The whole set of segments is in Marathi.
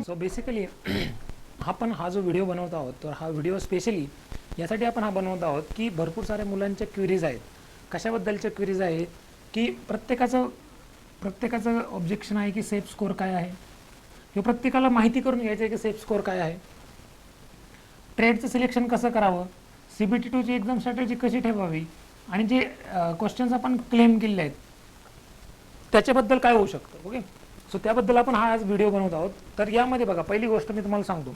सो बेसिकली आपण हा जो व्हिडिओ बनवत आहोत तर हा व्हिडिओ स्पेशली यासाठी आपण हा बनवत आहोत की भरपूर साऱ्या मुलांच्या क्वेरीज आहेत. कशाबद्दलच्या क्वेरीज आहेत की प्रत्येकाचं ऑब्जेक्शन आहे की सेफ स्कोअर काय आहे, किंवा प्रत्येकाला माहिती करून घ्यायचं आहे की सेफ स्कोअर काय आहे, ट्रेडचं सिलेक्शन कसं करावं, CBT2ची एक्झाम स्ट्रॅटेजी कशी ठेवावी, आणि जे क्वेश्चन्स आपण क्लेम केले आहेत त्याच्याबद्दल काय होऊ शकतं. ओके, सो त्याबद्दल आपण हा आज व्हिडिओ बनवत आहोत. तर यामध्ये बघा, पहिली गोष्ट मी तुम्हाला सांगतो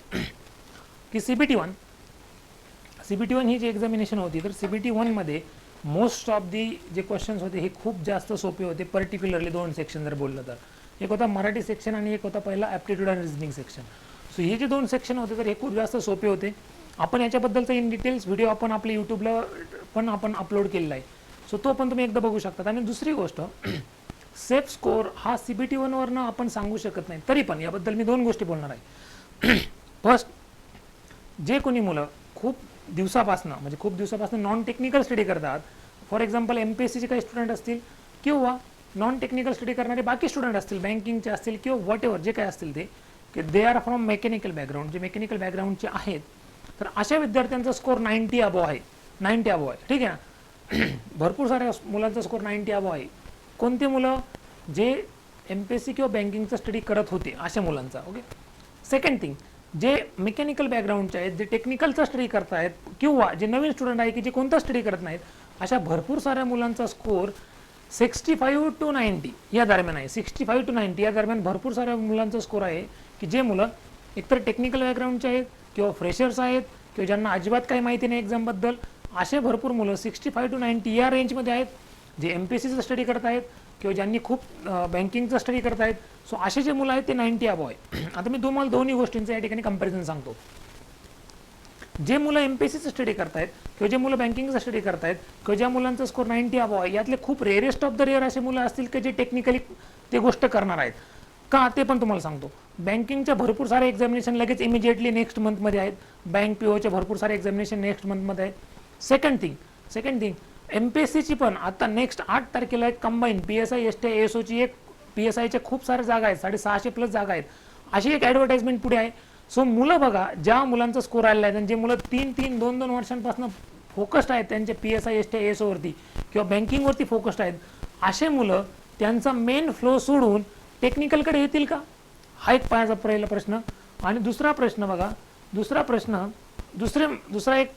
की CBT1 ही जी एक्झामिनेशन होती तर CBT1 मध्ये मोस्ट ऑफ दी जे क्वेश्चन्स होते हे खूप जास्त सोपे होते. पर्टिक्युलरली दोन सेक्शन जर बोललं तर एक होता मराठी सेक्शन आणि एक होता पहिला aptitude and reasoning section. So हे जे दोन सेक्शन होते तर हे खूप जास्त सोपे होते. आपण याच्याबद्दलचा इन डिटेल्स व्हिडिओ आपण आपल्या यूट्यूबला पण आपण अपलोड केलेला आहे. सो तो पण तुम्ही एकदा बघू शकता. आणि दुसरी गोष्ट, सेफ स्कोअर हा CBT1 वरनं आपण सांगू शकत नाही, तरी पण याबद्दल मी दोन गोष्टी बोलणार आहे. फर्स्ट, जे कोणी मुलं खूप दिवसापासून नॉन टेक्निकल स्टडी करतात, फॉर एक्झाम्पल MPSCचे काही स्टुडंट असतील किंवा नॉन टेक्निकल स्टडी करणारे बाकी स्टुडंट असतील, बँकिंगचे असतील किंवा व्हॉट एव्हर जे काय असतील ते, की they are from mechanical background, जे मेकॅनिकल बॅकग्राऊंडचे आहेत, तर अशा विद्यार्थ्यांचा स्कोअर 90 अबोव आहे. 90 अबोव आहे, ठीक आहे ना. भरपूर साऱ्या मुलांचा स्कोअर 90 अबोव आहे. कोणते मुलं? जे MPSC किंवा बँकिंगचा स्टडी करत होते अशा मुलांचा. ओके, सेकंड थिंग, जे मेकॅनिकल बॅकग्राऊंडचे आहेत, जे टेक्निकलचा स्टडी करत आहेत किंवा जे नवीन स्टुडंट आहे की जे कोणता स्टडी करत नाहीत, अशा भरपूर साऱ्या मुलांचा स्कोअर 65 to 90 या दरम्यान आहे. 65 to 90 या दरम्यान भरपूर साऱ्या मुलांचा स्कोअर आहे की जे मुलं एकतर टेक्निकल बॅकग्राऊंडचे आहेत किंवा फ्रेशर्स आहेत किंवा ज्यांना अजिबात काही माहिती नाही एक्झामबद्दल, असे भरपूर मुलं 65 to 90 या रेंजमध्ये आहेत, जे MPSCचा स्टडी करत आहेत किंवा ज्यांनी खूप बँकिंगचा स्टडी करत आहेत. सो असे जे मुलं आहेत ते 90 अबोव आहे. आता मी तुम्हाला दोन्ही गोष्टींचं या ठिकाणी कंपॅरिझन सांगतो. जे मुलं MPSCचा स्टडी करतायत किंवा जे मुलं बँकिंगचा स्टडी करतायत किंवा ज्या मुलांचा स्कोर 90 अबोव आहे, यातले खूप रेअरेस्ट ऑफ द रेअर असे मुलं असतील की जे टेक्निकली ते गोष्ट करणार आहेत का, ते पण तुम्हाला सांगतो. बँकिंगच्या भरपूर सारे एक्झामिनेशन लगेच इमिजिएटली नेक्स्ट मंथमध्ये आहेत. बँक POच्या भरपूर सारे एक्झामिनेशन नेक्स्ट मंथमध्ये आहेत. सेकंड थिंग MPSCची पण आता नेक्स्ट 8 तारखेला एक कंबाईन PSI STI ASOची एक PSIच्या खूप साऱ्या जागा आहेत, 650+ जागा आहेत, अशी एक ॲडव्हर्टाइजमेंट पुढे आहे. सो मुलं बघा, ज्या मुलांचा स्कोर आलेला आहे आणि जे मुलं 2-2 वर्षांपासून फोकस्ड आहेत त्यांच्या PSI STI ASOवरती किंवा बँकिंगवरती फोकस्ड आहेत, असे मुलं त्यांचा मेन फ्लो सोडून टेक्निकलकडे येतील का, हा एक पायाचा पहिला प्रश्न. आणि दुसरा प्रश्न बघा, दुसरा एक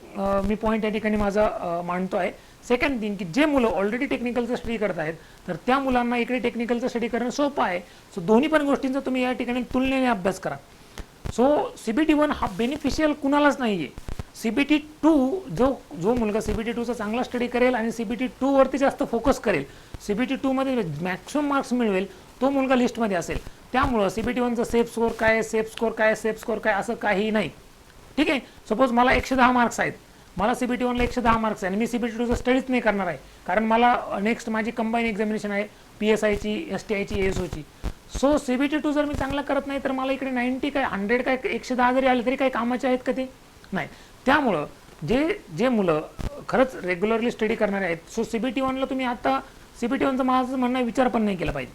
मी पॉईंट या ठिकाणी माझा मांडतो आहे. सेकंड थिंग, की जे मुलं ऑलरेडी टेक्निकलचा स्टडी करत आहेत तर त्या मुलांना इकडे टेक्निकलचा स्टडी करणं सोपं आहे. सो दोन्ही पण गोष्टींचा तुम्ही या ठिकाणी तुलनेने अभ्यास करा. सो CBT1 हा बेनिफिशियल कुणालाच नाही आहे. CBT2 जो मुलगा CBT2चा चांगला स्टडी करेल आणि CBT2 वरती जास्त फोकस करेल, CBT2 मध्ये मॅक्सिमम मार्क्स मिळवेल, तो मुलगा लिस्टमध्ये असेल. त्यामुळं CBT1चा सेफ स्कोअर काय असं काही नाही. ठीक आहे, सपोज मला 110 मार्क्स आहेत, मला CBT1ला 110 मार्क्स आहे आणि मी CBT2चा स्टडीच नाही करणार आहे, कारण मला नेक्स्ट माझी कंबाईन एक्झामिनेशन आहे PSIची STIची ASOची. सो CBT2 जर मी चांगला करत नाही तर मला इकडे 90 काय 100 काय 110 जरी आले तरी काही कामाचे आहेत का ते? नाही. त्यामुळं जे मुलं खरंच रेग्युलरली स्टडी करणारे आहेत, सो CBT1ला तुम्ही आता CBT1चं माझं म्हणणं विचार पण नाही केला पाहिजे.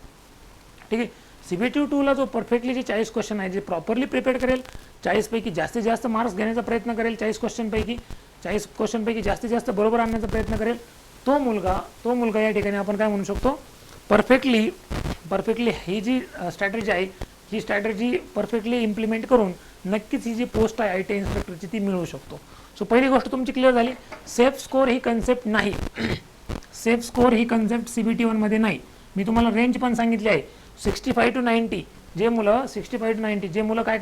ठीक आहे, CBT2ला जो परफेक्टली जे 40 क्वेश्चन आहे, जे प्रॉपरली प्रिपेअर करेल, 40 पैकी जास्तीत जास्त मार्क्स घेण्याचा प्रयत्न करेल, 40 क्वेश्चनपैकी जास्तीत जास्त बरोबर आणण्याचा प्रयत्न करेल, तो मुलगा या ठिकाणी आपण काय म्हणू शकतो, परफेक्टली ही जी स्ट्रॅटेजी आहे, ही स्ट्रॅटेजी परफेक्टली इम्प्लिमेंट करून नक्कीच ही जी पोस्ट आहे ITI इन्स्ट्रक्टरची ती मिळवू शकतो. सो पहिली गोष्ट तुमची क्लिअर झाली. सेफ स्कोअर ही कन्सेप्ट नाही. सेफ स्कोअर ही कन्सेप्ट CBT1 मध्ये नाही. मी तुम्हाला रेंज पण सांगितली आहे, 65 to 90. जे मुलं काय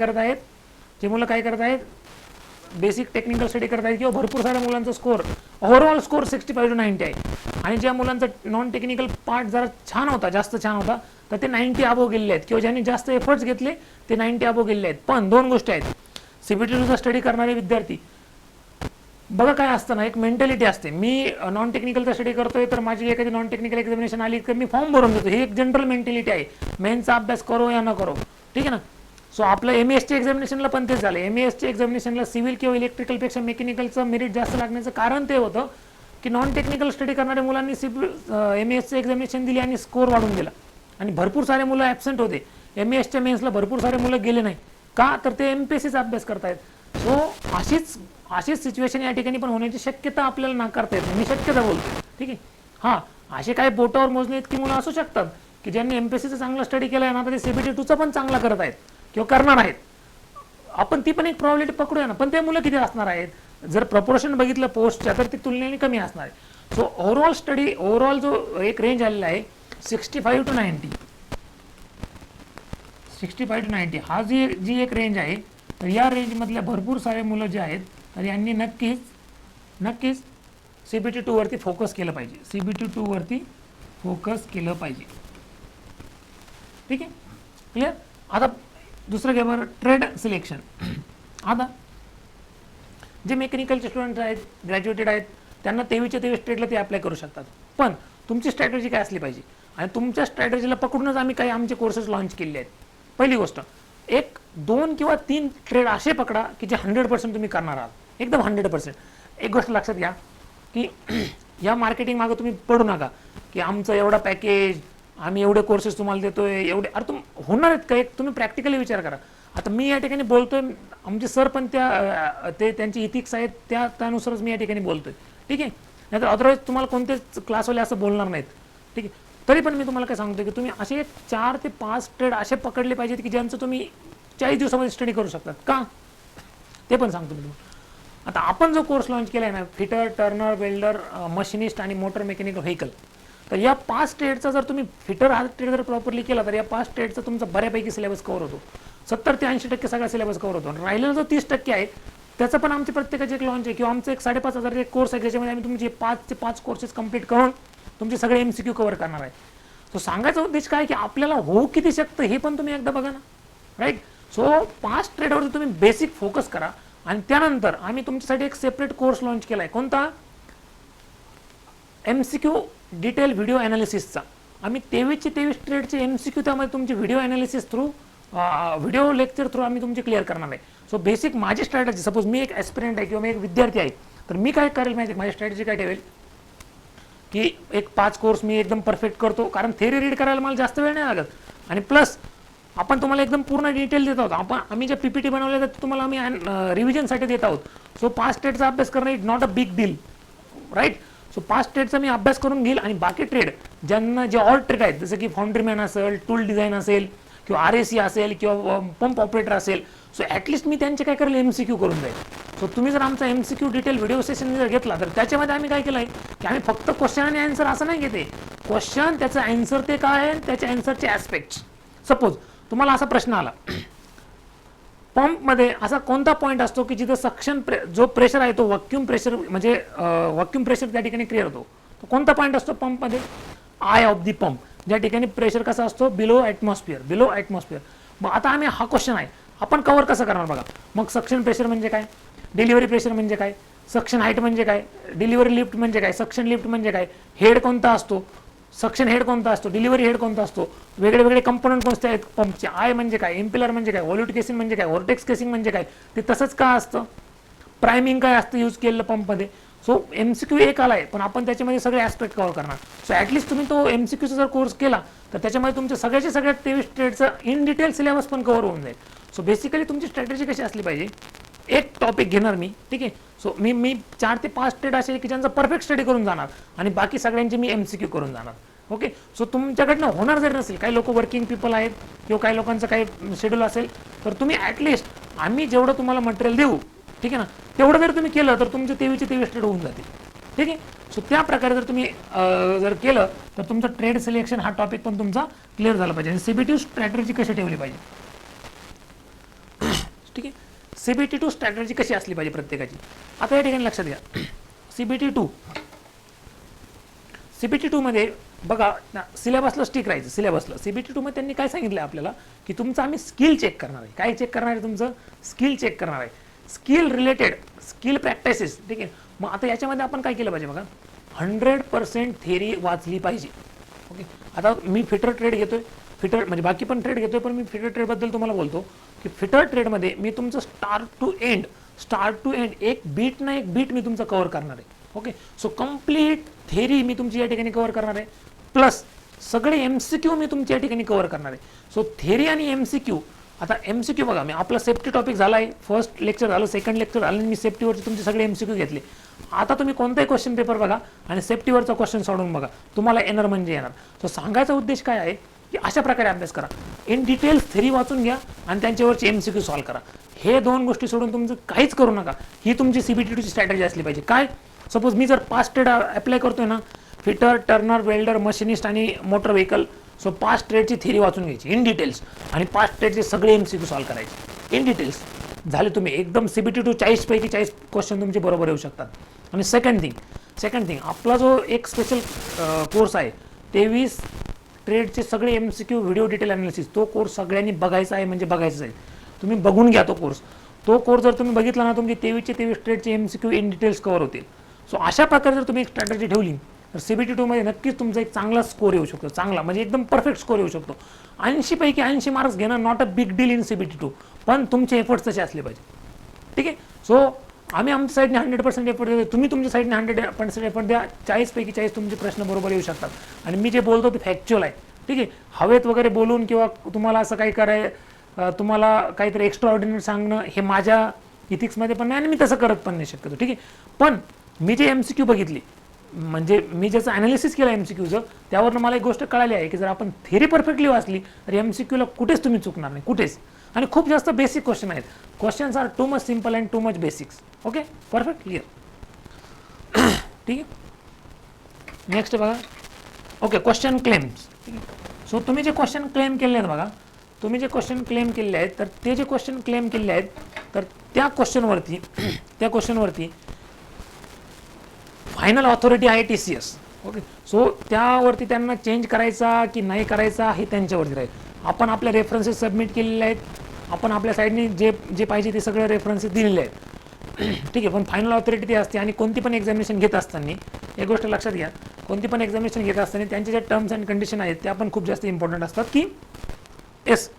करत आहेत, बेसिक टेक्निकल स्टडी करत आहेत किंवा भरपूर साऱ्या मुलांचा स्कोअर ओव्हरऑल स्कोअर 65 to 90 आहे. आणि ज्या मुलांचा नॉन टेक्निकल पार्ट जरा जास्त छान होता तर ते 90 अबोव गेलेले आहेत किंवा ज्यांनी जास्त एफर्ट्स घेतले ते 90 अबोव गेलेले आहेत. पण दोन गोष्टी आहेत, CBT2चा स्टडी करणारे विद्यार्थी बघा काय असतं ना, एक मेंटॅलिटी असते, मी नॉन टेक्निकलचा स्टडी करतोय तर माझी एखादी नॉन टेक्निकल एक्झामिनेशन आली तर मी फॉर्म भरून देतो. ही एक जनरल मेंटॅलिटी आहे, मेन्सचा अभ्यास करो या न करो. ठीक आहे ना. सो आपलं MASच्या एक्झामिनेशनला पण तेच झालं. MASच्या एक्झामिनेशनला सिव्हिल किंवा इलेक्ट्रिकलपेक्षा मेकॅनिकलचं मेरिट जास्त लागण्याचं कारण ते होतं की नॉन टेक्निकल स्टडी करणाऱ्या मुलांनी MASचं एक्झामिनेशन दिली आणि स्कोअर वाढून गेला आणि भरपूर सारे मुलं ॲबसेंट होते. MASच्या मेन्सला भरपूर सारे मुलं गेले नाही. का तर ते MPSCचा अभ्यास करतायत. सो अशीच सिच्युएशन या ठिकाणी पण होण्याची शक्यता आपल्याला नाकारता येत नाही. मी शक्यता बोलतो, ठीक आहे. हां, असे काही बोटावर मोजणे इतकी मुलं असू शकतात की ज्यांनी MPSCचा चांगला स्टडी केला आहे ना, तर ते CBT2चा पण चांगला करत आहेत किंवा करणार आहेत. आपण ती पण एक प्रॉबिलिटी पकडूया ना. पण ते मुलं किती असणार आहेत? जर प्रपोर्शन बघितलं पोस्टच्या तर ती तुलनेने कमी असणार आहे. सो ओव्हरऑल जो एक रेंज आलेला आहे 65 to 90, 65 to 90 हा जी एक रेंज आहे, तर या रेंजमधल्या भरपूर सारे मुलं जे आहेत तर यांनी नक्कीच CBT2 वरती फोकस केलं पाहिजे. CBT2 वरती फोकस केलं पाहिजे. ठीक आहे, क्लिअर. आता दुसरं घ्या बरं, ट्रेड सिलेक्शन. आता जे मेकॅनिकलचे स्टुडंट आहेत, ग्रॅज्युएटेड आहेत, त्यांना 23 ट्रेडला ते अप्लाय करू शकतात. पण तुमची स्ट्रॅटेजी काय असली पाहिजे, आणि तुमच्या स्ट्रॅटेजीला पकडूनच आम्ही काही आमचे कोर्सेस लॉन्च केले आहेत. पहिली गोष्ट, 1, 2 किंवा 3 ट्रेड असे पकडा की जे 100% तुम्ही करणार आहात, एकदम 100%. एक गोष्ट लक्षात घ्या की या मार्केटिंग मागं तुम्ही पडू नका की आमचं एवढं पॅकेज, आम्ही एवढे कोर्सेस तुम्हाला देतोय, एवढे. अरे होणार आहेत का? एक तुम्ही प्रॅक्टिकली विचार करा. आता मी या ठिकाणी बोलतोय, आमचे सर पण त्यांची इथिक्स आहेत, त्यानुसारच मी या ठिकाणी बोलतोय, ठीक आहे. नाहीतर अदरवाईज तुम्हाला कोणतेच क्लासवाले असं बोलणार नाहीत, ठीक आहे. तरी पण मी तुम्हाला काय सांगतो की तुम्ही असे 4 ते 5 ट्रेड असे पकडले पाहिजेत की ज्यांचं तुम्ही 40 दिवसामध्ये स्टडी करू शकतात. का ते पण सांगतो मी तुम्हाला. आता आपण जो कोर्स लॉन्च केला आहे ना, फिटर, टर्नर, वेल्डर, मशिनिस्ट आणि मोटर मेकॅनिकल व्हेकल, तर या 5 ट्रेडचा जर तुम्ही फिटर हा ट्रेड जर प्रॉपरली केला तर या 5 ट्रेडचा तुमचा बऱ्यापैकी सिलेबस कव्हर होतो. 70 ते 80% सगळा सिलेबस कव्हर होतो. राहिलेला जो 30% आहे त्याचं पण आमचे प्रत्येकाचे एक लॉन्च आहे किंवा आमचं एक 5,500 एक कोर्स आहे ज्याच्यामध्ये आम्ही तुमचे 5 ते 5 कोर्सेस कंप्लीट करून तुमचे सगळे MCQ कव्हर करणार आहे. सो सांगायचा उद्देश काय की आपल्याला होऊ किती शकतं हे पण तुम्ही एकदा बघा ना, राईट. सो 5 ट्रेडवरती तुम्ही बेसिक फोकस करा आणि त्यानंतर आम्ही तुमच्यासाठी एक सेपरेट कोर्स लॉन्च केला आहे. कोणता? MCQ डिटेल व्हिडिओ ॲनालिसिसचा. आम्ही 23 ट्रेडचे MCQ त्यामध्ये तुमचे video analysis through, video lecture through आम्ही तुमचे क्लिअर करणार आहे. सो बेसिक माझी स्ट्रॅटेजी, सपोज मी एक ॲस्पिरंट आहे किंवा मी एक विद्यार्थी आहे, तर मी काय करेल माहिती आहे, माझी स्ट्रॅटेजी काय ठेवेल की एक 5 कोर्स मी एकदम परफेक्ट करतो, कारण थेरी रीड करायला मला जास्त वेळ नाही लागत, आणि प्लस आपण तुम्हाला एकदम पूर्ण डिटेल देत आहोत. आम्ही जे PPT बनवले तर तुम्हाला आम्ही रिव्हिजनसाठी देत आहोत. सो 5 ट्रेडचा अभ्यास करणं is not a big deal, right. So 5 ट्रेडचा मी अभ्यास करून घेईल आणि बाकी ट्रेड ज्यांना जे ऑल ट्रेड आहेत, जसं की फाउंड्रीमॅन असेल, टूल डिझाईन असेल किंवा RAC असेल किंवा पंप ऑपरेटर असेल, सो ॲटलिस्ट मी त्यांचे काय करेल MCQ करून जाईल. सो तुम्ही जर आमचा MCQ डिटेल व्हिडिओ सेशन जर घेतला तर त्याच्यामध्ये आम्ही काय केलं आहे की आम्ही फक्त क्वेश्चन आणि आन्सर असं नाही घेते. क्वेश्चन, त्याचं आन्सर ते काय आहे, त्याच्या आन्सरचे ॲस्पेक्ट्स. सपोज तुम्हाला असा प्रश्न आला, पंपमध्ये असा कोणता पॉईंट असतो की जिथं सक्शन जो प्रेशर आहे तो व्हॅक्यूम प्रेशर, म्हणजे व्हॅक्यूम प्रेशर त्या ठिकाणी क्रिएट होतो. तो कोणता पॉईंट असतो पंपमध्ये? आय ऑफ दी पंप, ज्या ठिकाणी प्रेशर कसा असतो? Below atmosphere. मग आता आम्ही हा क्वेश्चन आहे आपण कव्हर कसं करणार बघा. मग सक्शन प्रेशर म्हणजे काय, डिलिव्हरी प्रेशर म्हणजे काय, सक्शन हाईट म्हणजे काय, डिलिव्हरी लिफ्ट म्हणजे काय, सक्शन लिफ्ट म्हणजे काय, हेड कोणता असतो, सक्शन हेड कोणता असतो, डिलिव्हरी हेड कोणता असतो, वेगळे कंपोनंट कोणते आहेत पंपचे, आय म्हणजे काय, इम्पिलर म्हणजे काय, व्हॉल्यूट केसिंग म्हणजे काय, व्हॉर्टेक्स केसिंग म्हणजे काय, ते तसंच का असतं, प्राइमिंग काय असतं यूज केलेलं पंपमध्ये. सो MCQ एक आला आहे पण आपण त्याच्यामध्ये सगळे ॲस्पेक्ट कव्हर करणार. सो ॲटलिस्ट तुम्ही तो MCQचा जर कोर्स केला तर त्याच्यामध्ये तुमच्या सगळ्याच्या 23 ट्रेडचं इन डिटेल सिलेबस पण कव्हर होऊन जाईल. सो बेसिकली तुमची स्ट्रॅटेजी कशी असली पाहिजे, एक टॉपिक घेणार मी, ठीक आहे. सो मी 4 ते 5 ट्रेड असे की ज्यांचा परफेक्ट स्टडी करून जाणार आणि बाकी सगळ्यांचे मी MCQ करून जाणार. ओके. सो तुमच्याकडनं होणार जर नसेल, काही लोक वर्किंग पीपल आहेत किंवा काही लोकांचं काही शेड्यूल असेल, तर तुम्ही ॲटलिस्ट आम्ही जेवढं तुम्हाला मटेरियल देऊ, ठीक आहे ना, तेवढं जर तुम्ही केलं तर तुमचे 23 ट्रेड होऊन जातील, ठीक आहे. सो त्या प्रकारे जर तुम्ही जर केलं तर तुमचं ट्रेड सिलेक्शन हा टॉपिक पण तुमचा क्लिअर झाला पाहिजे. आणि CBT स्ट्रॅटेजी कशी ठेवली पाहिजे, ठीक आहे. CBT2 स्ट्रॅटेजी कशी असली पाहिजे प्रत्येकाची. आता या ठिकाणी लक्षात घ्या, CBT2 मध्ये बघा सिलेबसला स्टिक राहायचं. सिलेबसला CBT2 मध्ये त्यांनी काय सांगितलं आपल्याला की तुमचं आम्ही स्किल चेक करणार आहे. काय चेक करणार आहे? तुमचं स्किल चेक करणार आहे, स्किल रिलेटेड, स्किल प्रॅक्टिसेस, ठीक आहे. मग आता याच्यामध्ये आपण काय केलं पाहिजे बघा, 100% थेरी वाचली पाहिजे. ओके. आता मी फिटर ट्रेड घेतोय, फिटर म्हणजे बाकी पण ट्रेड घेतोय, पण मी फिटर ट्रेडबद्दल तुम्हाला बोलतो की फिटर ट्रेडमध्ये मी तुमचं स्टार्ट टू एंड एक बीट ना एक बीट मी तुमचं कव्हर करणार आहे. ओके. सो कंप्लीट थेरी मी तुमची या ठिकाणी कव्हर करणार आहे, प्लस सगळे MCQ मी तुमच्या या ठिकाणी कव्हर करणार आहे. सो थेरी आणि MCQ आता MCQ बघा, मी आपला सेफ्टी टॉपिक झाला आहे, फर्स्ट लेक्चर झालं, सेकंड लेक्चर झालं, मी सेफ्टीवरचे तुमचे सगळे MCQ घेतले. आता तुम्ही कोणताही क्वेश्चन पेपर बघा आणि सेफ्टीवरचा क्वेश्चन सोडून बघा, तुम्हाला येणार म्हणजे येणार. सो सांगायचा उद्देश काय आहे की अशा प्रकारे अभ्यास करा, इन डिटेल्स थेरी वाचून घ्या आणि त्यांच्यावरचे MCQ सॉल्व्ह करा. हे दोन गोष्टी सोडून तुमचं काहीच करू नका. ही तुमची CBT2 ची स्ट्रॅटेजी असली पाहिजे. काय, सपोज मी जर 5 ट्रेड अप्लाय करतोय ना, फिटर, टर्नर, वेल्डर, मशिनिस्ट आणि मोटर व्हेकल, सो 5 ट्रेडची थेरी वाचून घ्यायची इन डिटेल्स आणि 5 ट्रेडचे सगळे MCQ सॉल्व्ह करायचे इन डिटेल्स. झाले तुम्ही एकदम CBT2 40 पैकी 40 क्वेश्चन तुमचे बरोबर येऊ शकतात. आणि सेकंड थिंग आपला जो एक स्पेशल कोर्स आहे 23 ट्रेडचे सगळे MCQ व्हिडिओ डिटेल अनालिसिस, तो कोर्स सगळ्यांनी बघायचा आहे, म्हणजे बघायचा आहे. तुम्ही बघून घ्या तो कोर्स जर तुम्ही बघितला ना, तुमचे 23 ट्रेडचे MCQ इन डिटेल्स कव्हर होतील. सो अशा प्रकारे जर तुम्ही एक स्ट्रॅटेजी ठेवली तर CBT2 मध्ये नक्कीच तुमचा एक चांगला स्कोर येऊ शकतो, चांगला म्हणजे एकदम परफेक्ट स्कोर येऊ शकतो. 80 पैकी 80 मार्क्स घेणं not a big deal in CBT2, पण तुमचे एफर्ट्स तसे असले पाहिजे. ठीक आहे. सो आम्ही आमच्या साईडने 100% एफर्ट देतो, तुम्ही तुमच्या साईडने 100% एफर्ट द्या. 40 पैकी 40 तुमचे प्रश्न बरोबर येऊ शकतात. आणि मी जे बोलतो ते फॅक्च्युअल आहे. ठीक आहे. हवेत वगैरे बोलून किंवा तुम्हाला असं काही तुम्हाला काहीतरी एक्स्ट्रा ऑर्डिनरी सांगणं हे माझ्या इथिक्समध्ये पण नाही आणि मी तसं करत पण नाही शक्यतो. ठीक आहे. पण मी जे MCQ बघितली, म्हणजे मी ज्याचं ॲनालिसिस केलं MCQचं, त्यावरून मला एक गोष्ट कळाली आहे की जर आपण थेरी परफेक्टली वाचली तर MCQला कुठेच तुम्ही चुकणार नाही, कुठेच. आणि खूप जास्त बेसिक क्वेश्चन आहेत. Questions are too much simple and too much basics. Ok, perfect, clear. ठीक आहे. नेक्स्ट बघा. Okay, question claims. सो तुम्ही जे क्वेश्चन क्लेम केले आहेत बघा, तुम्ही जे क्वेश्चन क्लेम केले आहेत, तर ते जे क्वेश्चन क्लेम केले आहेत, तर त्या क्वेश्चनवरती फायनल ऑथॉरिटी आहे TCS. ओके. सो त्यावरती त्यांना चेंज करायचा की नाही करायचा हे त्यांच्यावरती राहील. आपण आपले रेफरन्सेस सबमिट केलेले आहेत, आपण आपल्या साईडने जे पाहिजे ते सगळे रेफरन्सेस दिलेले आहेत. ठीक आहे. पण फायनल ऑथॉरिटी ती असते. आणि कोणती पण एक्झामिनेशन घेत असताना एक गोष्ट लक्षात घ्या, कोणती पण एक्झामिनेशन घेत असताना त्यांचे जे टर्म्स अँड कंडिशन आहेत त्या पण खूप जास्त इम्पॉर्टंट असतात. की येस,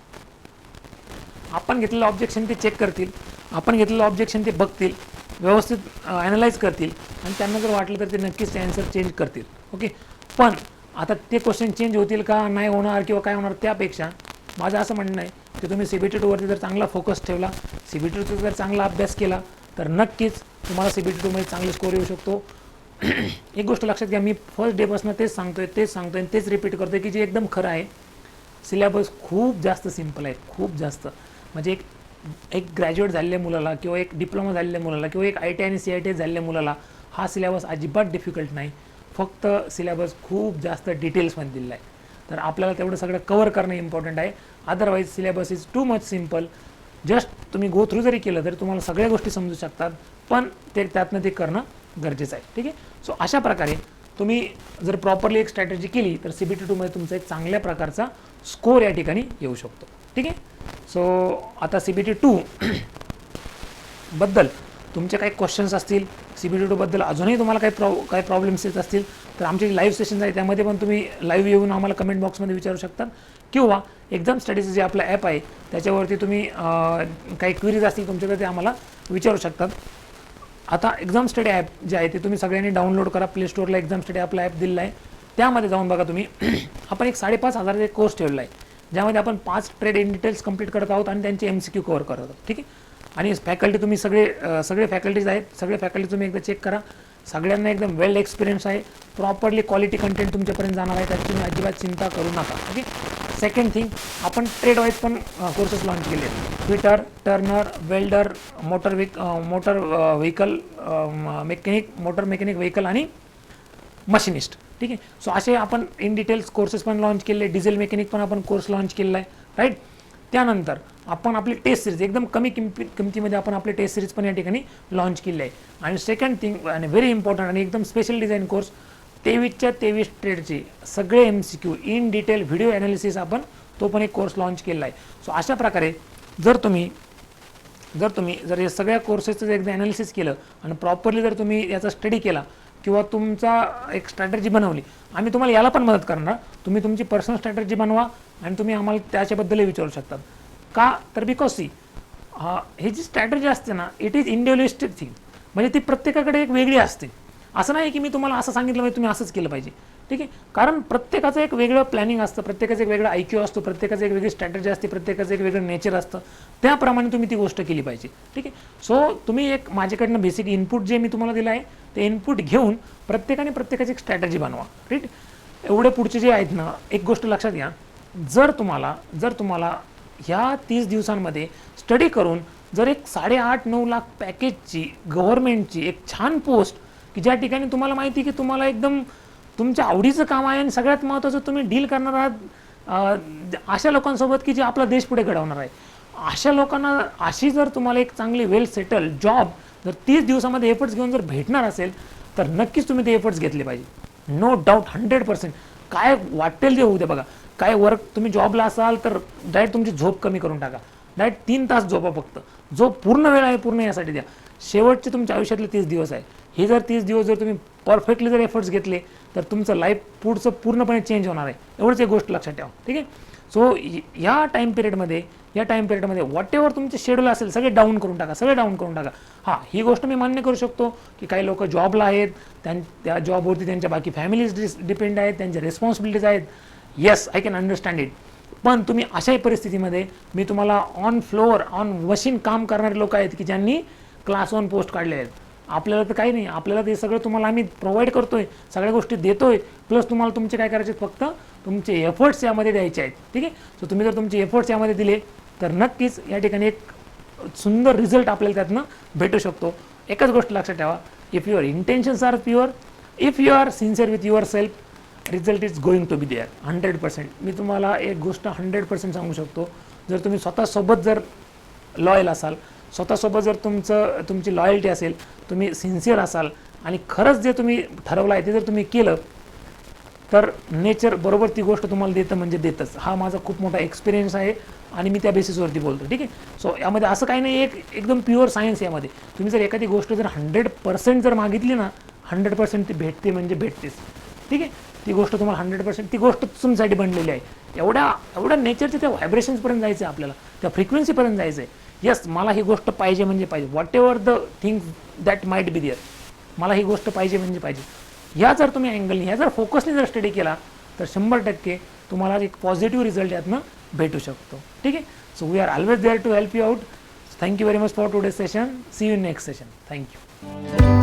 आपण घेतलेलं ऑब्जेक्शन ते चेक करतील, आपण घेतलेलं ऑब्जेक्शन ते बघतील, व्यवस्थित ॲनालाइज करतील आणि त्यांना जर वाटलं तर ते नक्कीच ते आन्सर चेंज करतील. ओके. पण आता ते क्वेश्चन चेंज होतील का नाही होणार किंवा काय होणार, त्यापेक्षा माझं असं म्हणणं आहे की तुम्ही CBT2वरती जर चांगला फोकस ठेवला, CBT2 जर चांगला अभ्यास केला तर नक्कीच तुम्हाला CBT2मध्ये चांगले स्कोर येऊ शकतो. एक गोष्ट लक्षात घ्या, मी फर्स्ट डेपासून तेच सांगतोय आणि तेच रिपीट करतोय की जे एकदम खरं आहे, सिलेबस खूप जास्त सिम्पल आहे, खूप जास्त. म्हणजे एक ग्रॅज्युएट झालेल्या मुलाला किंवा एक डिप्लोमा झालेल्या मुलाला किंवा एक ITI आणि CITI झालेल्या मुलाला हा सिलेबस अजिबात डिफिकल्ट नाही. फक्त सिलेबस खूप जास्त डिटेल्समध्ये दिलेला आहे. तर आपल्याला तेवढं सगळं कव्हर करणं इम्पॉर्टंट आहे. Otherwise syllabus is to much simple. Just तुम्ही गो थ्रू जरी केलं तरी तुम्हाला सगळ्या गोष्टी समजू शकतात, पण त्यातनं ते करणं गरजेचं आहे. ठीक आहे. सो अशा प्रकारे तुम्ही जर प्रॉपरली एक स्ट्रॅटेजी केली तर CBT2मध्ये तुमचा एक चांगल्या प्रकारचा स्कोर या ठिकाणी येऊ शकतो. ठीक आहे. सो आता CBT2 बद्दल तुमचे काही क्वेश्चन्स असतील, CBT2 बद्दल अजूनही तुम्हाला काही प्रॉब्लेम्स येत असतील तर आमचे लाईव्ह सेशन्स आहे त्यामध्ये पण तुम्ही लाईव्ह येऊन आम्हाला कमेंट बॉक्समध्ये विचारू शकता, किंवा एक्झाम स्टडीचं जे आपलं ॲप आहे त्याच्यावरती तुम्ही काही क्वेरीज असतील तुमच्या तर ते आम्हाला विचारू शकतात. आता एक्झाम स्टडी ॲप जे आहे ते तुम्ही सगळ्यांनी डाउनलोड करा. प्ले स्टोअरला एक्झाम स्टडी आपला ॲप दिलेला आहे, त्यामध्ये जाऊन बघा तुम्ही. आपण एक 5,500 एक कोर्स ठेवलेला आहे ज्यामध्ये आपण 5 ट्रेड इन डिटेल्स कंप्लीट करत आहोत आणि त्यांचे MCQ कव्हर करत आहोत. ठीक आहे. आणि फॅकल्टी तुम्ही सगळे फॅकल्टीज आहेत, सगळे फॅकल्टी तुम्ही एकदा चेक करा. सगळ्यांना एकदम वेल एक्सपिरियन्स आहे, प्रॉपरली क्वालिटी कंटेंट तुमच्यापर्यंत जाणार आहे, त्याची तुम्ही अजिबात चिंता करू नका. ओके. सेकंड थिंग, आपण ट्रेड वाईज पण कोर्सेस लॉन्च केले आहेत. Fitter, Turner, welder, motor vehicle vehicle आणि मशिनिस्ट. ठीक आहे. सो असे आपण इन डिटेल्स कोर्सेस पण लॉन्च केले. डिझेल मेकॅनिक पण आपण कोर्स लॉन्च केलेला आहे. राईट. त्यानंतर आपण आपली टेस्ट सिरीज एकदम कमी किमतीमध्ये आपण आपले टेस्ट सिरीज पण या ठिकाणी लॉन्च केली आहे. आणि सेकंड थिंग आणि व्हेरी इम्पॉर्टंट आणि एकदम स्पेशल डिझाईन कोर्स 23च्या 23 ट्रेडचे सगळे MCQ in detail video analysis आपण तो पण एक कोर्स लॉन्च केला आहे. सो अशा प्रकारे जर तुम्ही या सगळ्या कोर्सेसचं जर एकदा ॲनालिसिस केलं आणि प्रॉपरली जर तुम्ही याचा स्टडी केला किंवा तुमचा एक स्ट्रॅटेजी बनवली, आम्ही तुम्हाला याला पण मदत करणार. तुम्ही तुमची पर्सनल स्ट्रॅटेजी बनवा आणि तुम्ही आम्हाला त्याच्याबद्दलही विचारू शकता. का तर बिकॉज ही जी स्ट्रॅटेजी असते ना, इट इज इंडिव्हिज्युअलिस्टिक थिंग. म्हणजे ती प्रत्येकाकडे एक वेगळी असते. असं नाही की मी तुम्हाला असं सांगितलं म्हणजे तुम्ही असंच केलं पाहिजे. ठीक आहे. कारण प्रत्येकाचं एक वेगळं प्लॅनिंग असतं, प्रत्येकाचं एक वेगळं IQ असतो, प्रत्येकाचं एक वेगळी स्ट्रॅटेजी असते, प्रत्येकाचं एक वेगळं नेचर असतं, त्याप्रमाणे तुम्ही ती गोष्ट केली पाहिजे. ठीक आहे. सो तुम्ही एक माझ्याकडनं बेसिक इनपुट जे मी तुम्हाला दिलं आहे ते इनपुट घेऊन प्रत्येकाने प्रत्येकाची एक स्ट्रॅटेजी बनवा. राईट. एवढे पुढचे जे आहेत ना, एक गोष्ट लक्षात घ्या, जर तुम्हाला ह्या 30 दिवसांमध्ये स्टडी करून जर एक 8.5-9 लाख पॅकेजची गव्हर्नमेंटची एक छान पोस्ट की ज्या ठिकाणी तुम्हाला माहिती की तुम्हाला एकदम तुमच्या आवडीचं काम आहे आणि सगळ्यात महत्त्वाचं तुम्ही डील करणार आहात अशा लोकांसोबत की जे आपला देश पुढे घडवणार आहे, अशा लोकांना अशी जर तुम्हाला एक चांगली वेल सेटल जॉब जर 30 दिवसामध्ये एफर्ट्स घेऊन जर भेटणार असेल तर नक्कीच तुम्ही ते एफर्ट्स घेतले पाहिजे. No doubt 100%. काय वाटेल ते होऊ दे बघा. काय वर्क तुम्ही जॉबला असाल तर डायरेक्ट तुमची झोप कमी करून टाका, डायरेक्ट 3 तास झोपा, फक्त जो पूर्ण वेळ आहे पूर्ण यासाठी द्या. शेवटचे तुमच्या आयुष्यातले 30 दिवस आहे, हे जर 30 दिवस जर तुम्ही परफेक्टली जर एफर्ट्स घेतले तर तुमचं लाईफ पुढचं पूर्णपणे चेंज होणार आहे. एवढंच एक गोष्ट लक्षात ठेवा. ठीक आहे. सो या टाईम पिरियडमध्ये व्हॉट एव्हर तुमचे शेड्यूल असेल सगळे डाऊन करून टाका. हां, ही गोष्ट मी मान्य करू शकतो की काही लोक जॉबला आहेत, त्या जॉबवरती त्यांच्या बाकी फॅमिलीज डिपेंड आहेत, त्यांच्या रिस्पॉन्सिबिलिटीज आहेत. Yes, I can understand it. पण तुम्ही अशाही परिस्थितीमध्ये मी तुम्हाला ऑन फ्लोअर ऑन मशीन काम करणारे लोक आहेत की ज्यांनी क्लास 1 पोस्ट काढले आहेत. आपल्याला तर काही नाही, आपल्याला ते सगळं तुम्हाला आम्ही प्रोव्हाइड करतोय, सगळ्या गोष्टी देतोय, प्लस तुम्हाला तुमचे काय करायचे, फक्त तुमचे एफर्ट्स यामध्ये द्यायचे आहेत. ठीक आहे. सो तुम्ही जर तुमचे एफर्ट्स यामध्ये दिले तर नक्कीच या ठिकाणी एक सुंदर रिझल्ट आपल्याला त्यातनं भेटू शकतो. एकच गोष्ट लक्षात ठेवा, if your intentions are pure, if you are sincere with yourself, result is going to be there 100%. मी तुम्हाला एक गोष्ट 100% सांगू शकतो, जर तुम्ही स्वतःसोबत जर लॉयल असाल, स्वतःसोबत जर तुमची लॉयल्टी असेल, तुम्ही सिन्सिअर असाल आणि खरंच जे तुम्ही ठरवलं आहे ते जर तुम्ही केलं तर नेचर बरोबर ती गोष्ट तुम्हाला देतं, म्हणजे देतच. हा माझा खूप मोठा एक्सपिरियन्स आहे आणि मी त्या बेसिसवरती बोलतो. ठीक आहे. सो यामध्ये असं काही नाही, एकदम प्युअर सायन्स यामध्ये. तुम्ही जर एखादी गोष्ट जर 100% जर मागितली ना, 100% ती भेटते म्हणजे भेटतेच. ठीक आहे. ती गोष्ट तुम्हाला 100% ती गोष्ट तुमच्यासाठी बनलेली आहे. एवढ्या नेचरच्या त्या व्हायब्रेशन्सपर्यंत जायचं आहे आपल्याला, त्या फ्रिक्वेन्सीपर्यंत जायचं आहे. येस, मला ही गोष्ट पाहिजे म्हणजे पाहिजे, whatever the things that might be there, मला ही गोष्ट पाहिजे म्हणजे पाहिजे. ह्या जर तुम्ही अँगलनी, ह्या जर फोकसने जर स्टडी केला तर 100% तुम्हाला एक पॉझिटिव्ह रिझल्ट यातनं भेटू शकतो. ठीक आहे. So we are always there to help you out. Thank you very much for today's session. See you in next session. Thank you.